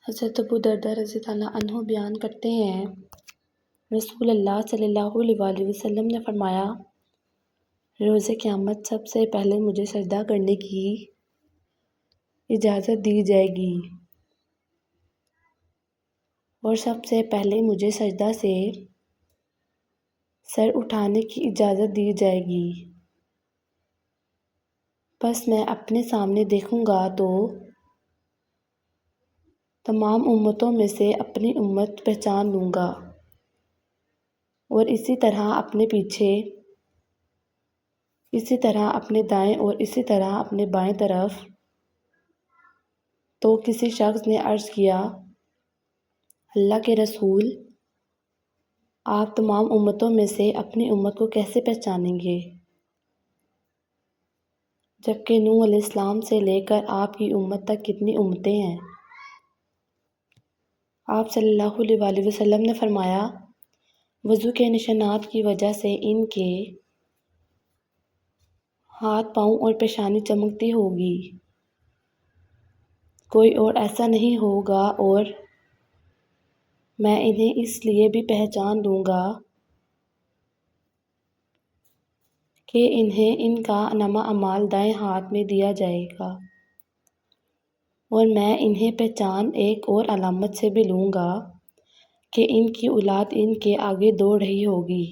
حضرت ابو درداء رضی اللہ عنہ بیان کرتے ہیں، رسول اللہ صلی اللہ علیہ وسلم نے فرمایا، روز قیامت سب سے پہلے مجھے سجدہ کرنے کی اجازت دی جائے گی اور سب سے پہلے مجھے سجدہ سے سر اٹھانے کی اجازت دی جائے گی۔ پس میں اپنے سامنے دیکھوں گا تو تمام امتوں میں سے اپنی امت پہچان لوں گا، اور اسی طرح اپنے پیچھے، اسی طرح اپنے دائیں اور اسی طرح اپنے بائیں طرف۔ تو کسی شخص نے عرض کیا، اللہ کے رسول، آپ تمام امتوں میں سے اپنی امت کو کیسے پہچانیں گے، جبکہ نوح علیہ السلام سے لے کر آپ کی امت تک کتنی امتیں ہیں؟ آپ صلی اللہ علیہ وسلم نے فرمایا، وضو کے نشانات کی وجہ سے ان کے ہاتھ، پاؤں اور پیشانی چمکتی ہوگی، کوئی اور ایسا نہیں ہوگا، اور میں انہیں اس لیے بھی پہچان لوں گا کہ انہیں ان کا نامہ اعمال دائیں ہاتھ میں دیا جائے گا، اور میں انہیں پہچان ایک اور علامت سے بھی لوں گا کہ ان کی اولاد ان کے آگے دوڑ رہی ہوگی۔